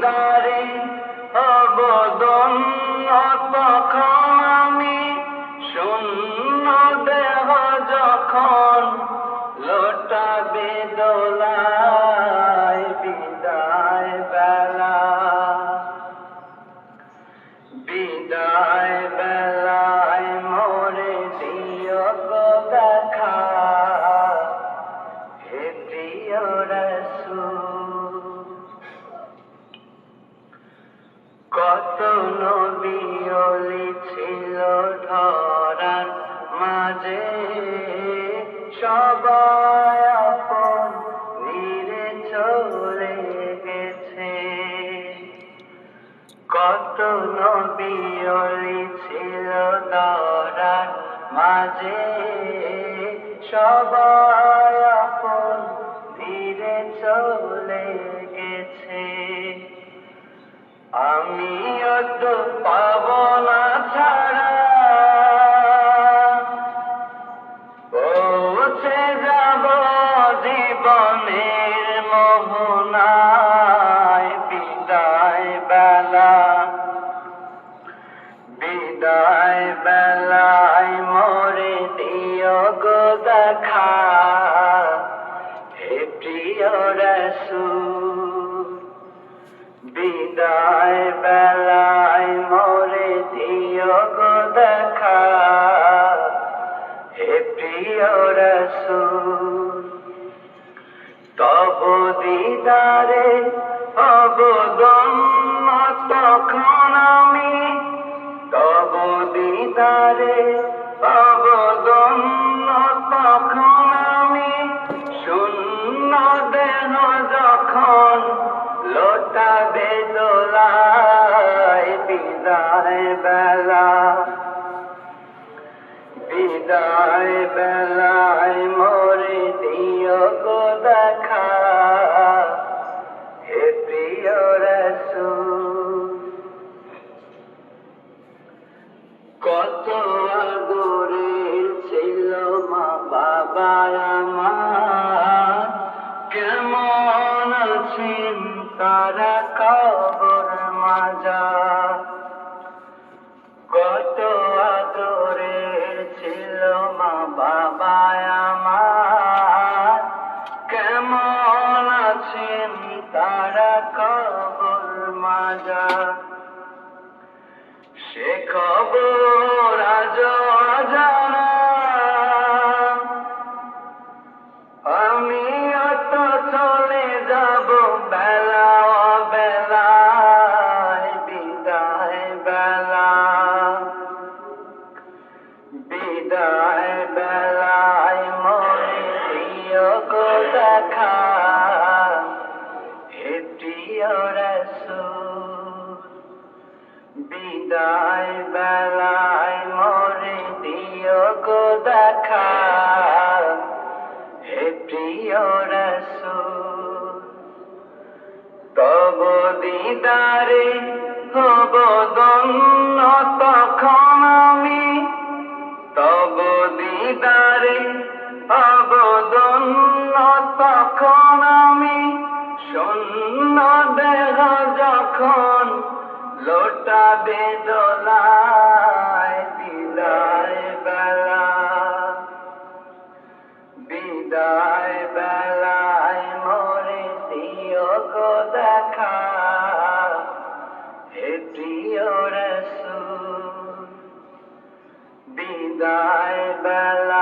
দিদারে অবদন্য তখন আমি শূন্য দেহ যখন লোটাবে দোলায় বিদায় বেলা বিদায় বেলায় মোরে দিও গো দেখা হে প্রিয় রাসূল। কত নবী ওলি ছিল ধরার মাঝে সবাই আপন নিরে চলে গেছে। কত নবী ওলি ছিল ধরার মাঝে সবাই আপন নিরে চলে গেছে। আমিও তো পাব না ছাড়া পৌঁছে যাব জীবনের মোহনায় বিদায় বেলা বিদায় বেলায় মোরে দিও গো দেখা হে প্রিয় রাসূল। বিদায় বেলায় মোরে দিও গো দেখা হে প্রিয় রাসূল। তব দিদারে অবদন্য তখন আমি তব দিদারে অবদন্য তখন আমি শূন্য দেহ যখন লোটাবে দোলায় বিদায় বেলা বিদায় বেলায় মোরে দিও গো দেখা হে প্রিয় রাসূল। কত আদরের ছিল মা বাবা আমার কেমন আছেন তারা কবর মাঝার। কত আদরের ছিল মা বাবা আমার কেমন আছেন তারা কবর মাঝার। সে খবর আজ অজানা আমিও তো চলে যাব বেলা বেলায় বিদায় বেলা বিদায় বেলায় মোরে দিও গো দেখা হে প্রিয় রাসূল। বিদায় বেলায় মোরে দিও গো দেখা হে প্রিয় রাসূল। তব দিদারে হব ধন্য তখন আমি তব দিদারে হব ধন্য তখন আমি শূন্য দেহ যখন লোটাবে দোলায় বিদায় বেলা বিদায় বেলায় মোরে দিও গো দেখা হে প্রিয় রাসূল। বিদায় বেলা